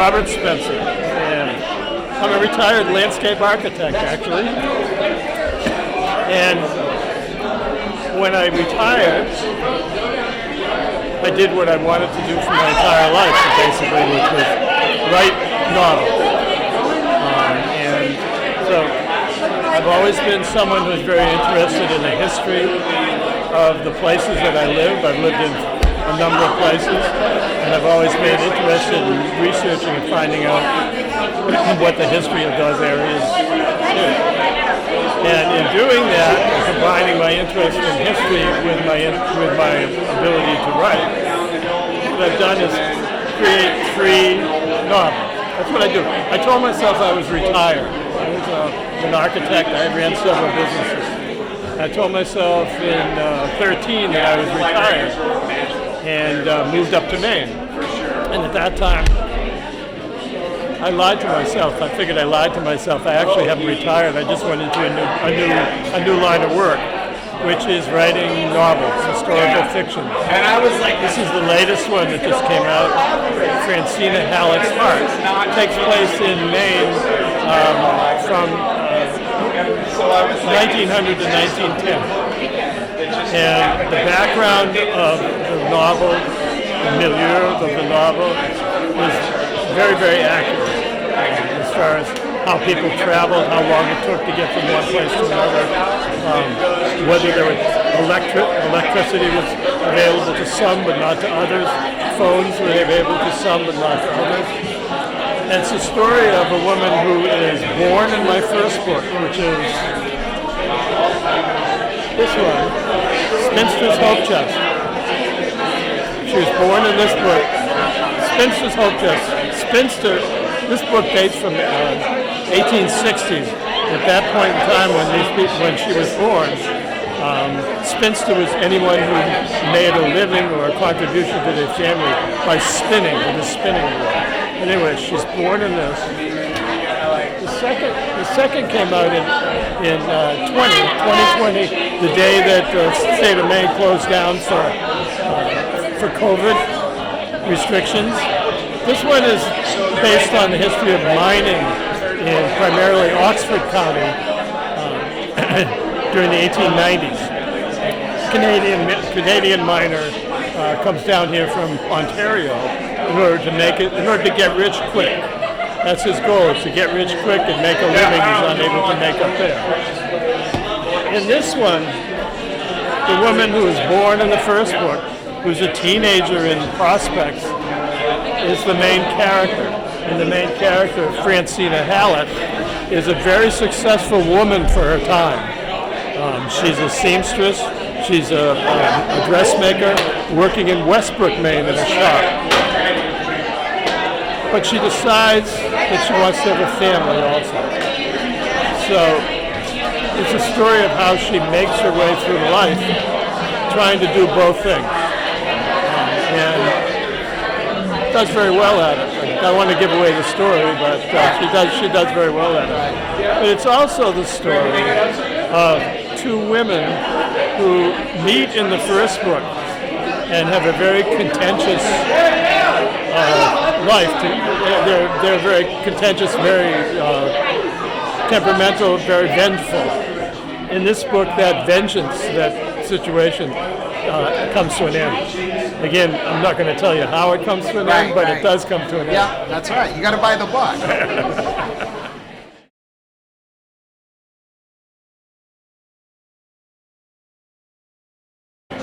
Robert Spencer, and I'm a retired landscape architect, actually. And when I retired, I did what I wanted to do for my entire life, basically, which was write novels. And so I've always been someone who's very interested in the history of the places that I live. I've lived in a number of places, and I've always been interested in researching and finding out what the history of those areas is. And in doing that, combining my interest in history with my ability to write, what I've done is create 3 novels. That's what I do. I told myself I was retired. I was an architect. I ran several businesses. I told myself in 13 that I was retired and moved up to Maine. And at that time, I lied to myself. I figured I lied to myself. I actually haven't retired. I just went into a new line of work, which is writing novels, historical fiction. And I was like, this is the latest one that just came out, Francina Halleck's Heart. It takes place in Maine from 1900 to 1910. And the background of the novel, the milieu of the novel, is very, very accurate as far as how people traveled, how long it took to get from one place to another, whether there was electricity was available to some but not to others, phones were available to some but not to others. And it's a story of a woman who is born in my first book, which is this one, Spinster's Hope Chest. She was born in this book, Spinster's Hope Chest. Spinster, this book dates from the 1860s. At that point in time when she was born, spinster was anyone who made a living or a contribution to their family by spinning, with a spinning wheel. Anyway, she's born in this. The second came out in 2020, the day that the state of Maine closed down for COVID restrictions. This one is based on the history of mining in primarily Oxford County during the 1890s. Canadian miner comes down here from Ontario in order to get rich quick. That's his goal, is to get rich quick and make a living he's unable to make up there. In this one, the woman who was born in the first book, who's a teenager in Prospects, is the main character. And the main character, Francina Hallett, is a very successful woman for her time. She's a seamstress. She's a dressmaker working in Westbrook, Maine in a shop. But she decides that she wants to have a family also. So it's a story of how she makes her way through life trying to do both things. And does very well at it. I don't want to give away the story, but she does very well at it. But it's also the story of 2 women who meet in the first book and have a very contentious life. They're very contentious, very temperamental, very vengeful. In this book, that vengeance, that situation comes to an end. Again, I'm not going to tell you how it comes to an end, but it does come to an end. Yeah, that's right. You got to buy the book.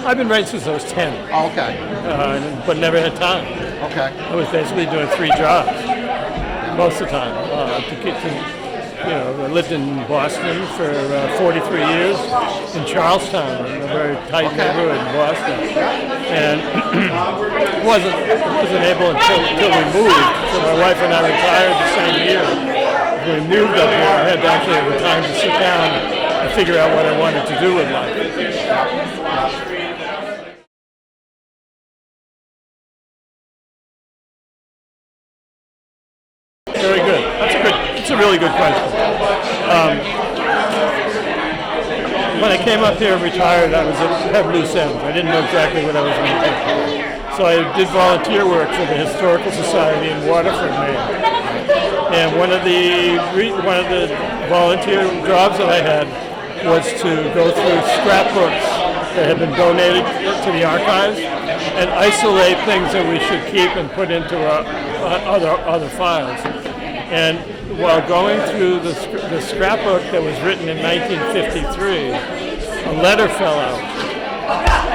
I've been writing since I was 10. Oh, okay. But never had time. Okay. I was basically doing 3 jobs most of the time. I lived in Boston for 43 years, in Charlestown, a very tight neighborhood in Boston, and wasn't able until we moved. So my wife and I retired the same year. When we moved up here, I had to actually have the time to sit down and figure out what I wanted to do with life. Very good. It's a really good question. When I came up here and retired, I had loose ends. I didn't know exactly what I was going to do. So I did volunteer work for the Historical Society in Waterford, Maine. And one of the volunteer jobs that I had was to go through scrapbooks that had been donated to the archives and isolate things that we should keep and put into other files. And while going through the scrapbook that was written in 1953, a letter fell out.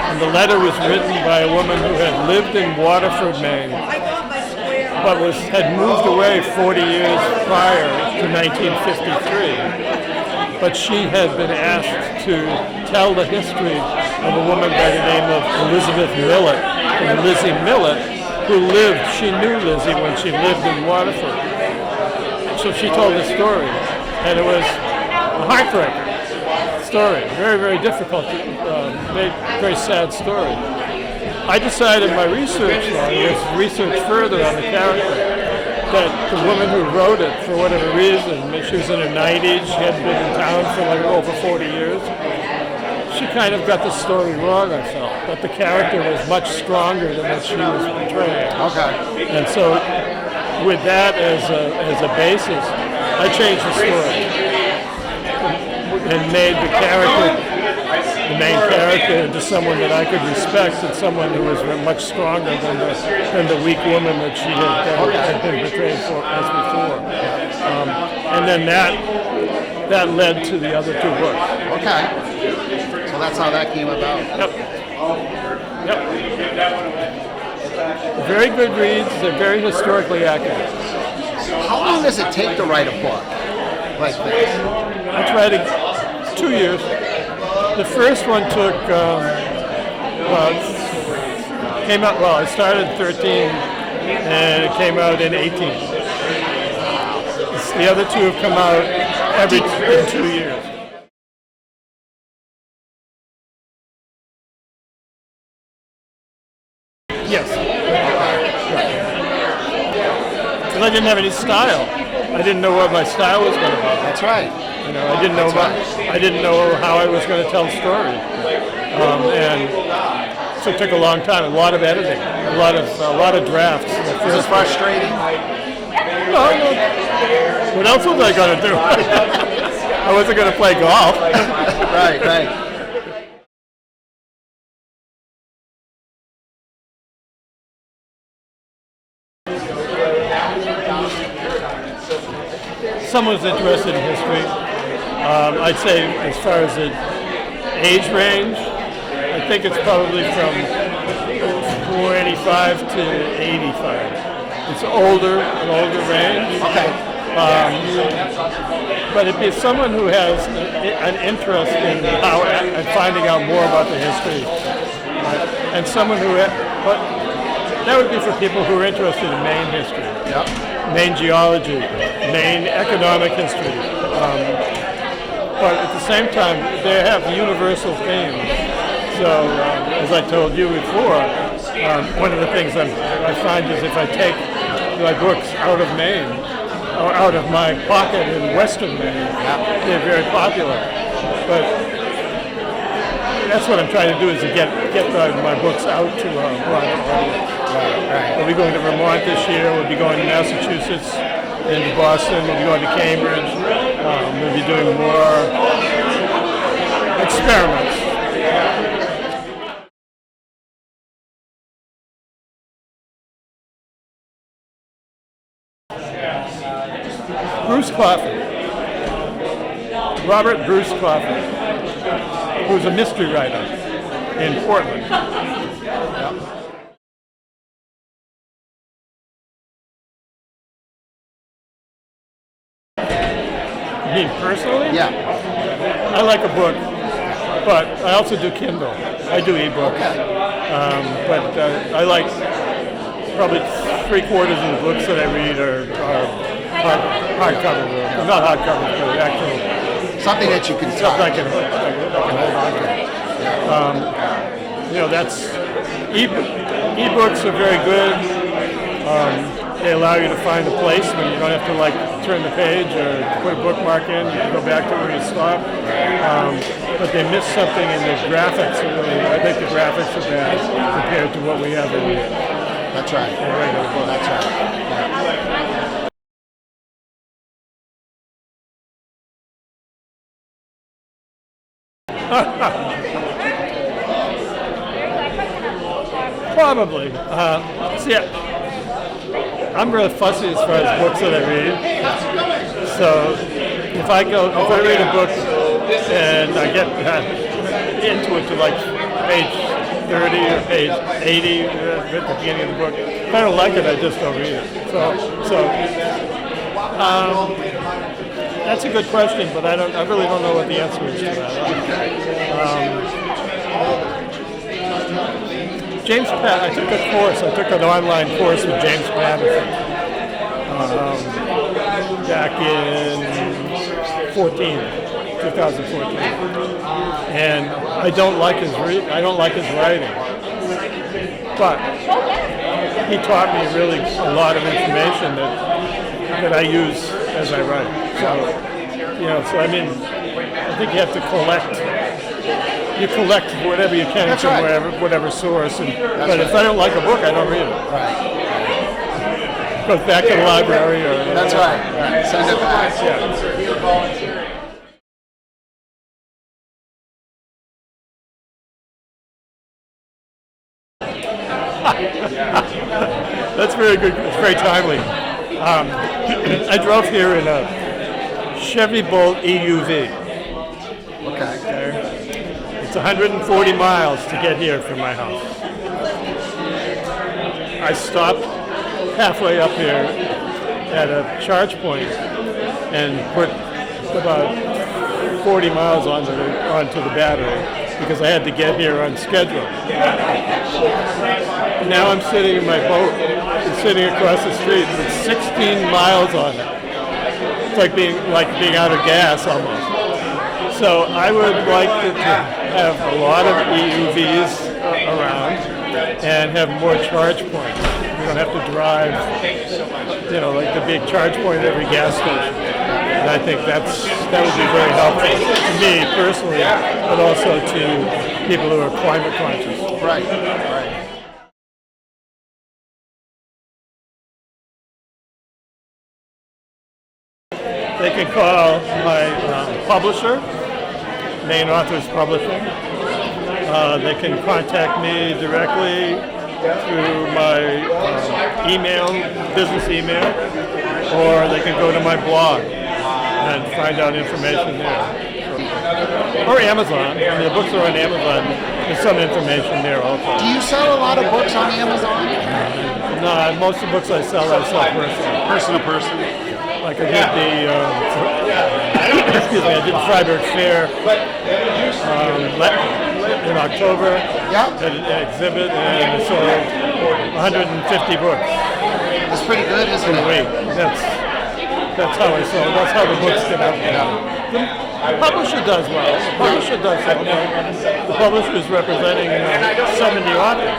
And the letter was written by a woman who had lived in Waterford, Maine, but had moved away 40 years prior to 1953. But she had been asked to tell the history of a woman by the name of Elizabeth Millett, and Lizzie Millett, who she knew Lizzie when she lived in Waterford. So she told the story, and it was a heartbreaker story, very, very difficult, very sad story. I decided my research was research further on the character, that the woman who wrote it, for whatever reason, she was in her 90s, she hadn't been in town for like over 40 years, she kind of got the story wrong, I felt, that the character was much stronger than what she was portraying. Okay. And so with that as a basis, I changed the story and made the main character, into someone that I could respect and someone who was much stronger than the weak woman that she had been portrayed as before. And then that led to the other two books. Okay. So that's how that came about. Yep. Very good reads. They're very historically accurate. How long does it take to write a book like this? I tried 2 years. The first one took, came out, I started in 13 and it came out in 18. The other two have come out every 2 years. Yes. Because I didn't have any style. I didn't know what my style was going to be. That's right. You know, I didn't know how I was going to tell a story, and so it took a long time. A lot of editing, a lot of drafts. Was it frustrating? No. What else was I going to do? I wasn't going to play golf. Right. Someone's interested in history. I'd say as far as the age range, I think it's probably from 25 to 85. It's an older range. Okay. But it'd be someone who has an interest in finding out more about the history, and someone who, but that would be for people who are interested in Maine history. Yeah. Maine geology, Maine economic history. But at the same time, they have universal themes. So, as I told you before, one of the things I find is if I take my books out of Maine, or out of my pocket in Western Maine, they're very popular. But that's what I'm trying to do, is to get my books out to a broader audience. Right. We'll be going to Vermont this year. We'll be going to Massachusetts, into Boston. We'll be going to Cambridge. We'll be doing more experiments. Bruce Coffey, Robert Bruce Coffey, who's a mystery writer in Portland. You mean personally? Yeah. I like a book, but I also do Kindle. I do ebooks. But I like probably 3/4 of the books that I read are hardcover books. Not hardcover, but actual. Something that you can touch. Stuff I can hold on to. That's ebooks are very good. They allow you to find a place when you don't have to like turn the page or put a bookmark in. You can go back to where you stop. But they missed something in the graphics. I think the graphics are bad compared to what we have in That's right. regular books. That's right. Probably. See, I'm really fussy as far as books that I read. So if I read a book and I get into it to like page 30 or page 80 at the beginning of the book, if I don't like it, I just don't read it. So that's a good question, but I really don't know what the answer is to that. James Pat, I took a course. I took an online course with James Patterson back in 2014, and I don't like his writing, but he taught me really a lot of information that I use as I write. So I mean, I think you have to collect. You collect whatever you can That's from right. whatever source. But right. if I don't like a book, I don't read it. Right. Goes back to the library. That's right. Send it back. That's very good. It's very timely. I drove here in a Chevy Bolt EUV. Okay. It's 140 miles to get here from my house. I stopped halfway up here at a charge point and put about 40 miles onto the battery because I had to get here on schedule. Now I'm sitting in my boat. It's sitting across the street with 16 miles on it. It's like being out of gas almost. So I would like to have a lot of EUVs around and have more charge points. You don't have to drive, like the big charge point at every gas station. And I think that would be very helpful to me personally, but also to people who are climate conscious. Right. They can call my publisher, Maine Authors Publishing. They can contact me directly through my business email, or they can go to my blog and find out information there. Or Amazon. I mean, the books are on Amazon. There's some information there also. Do you sell a lot of books on Amazon? No, most of the books I sell personally. Person to person? Like I did the Freiburg Fair in October at an exhibit, and I sold 150 books That's pretty good, isn't in a it? week. That's how I sold. That's how the books get out there. The publisher does well. The publisher does well. The publisher is representing 70 authors.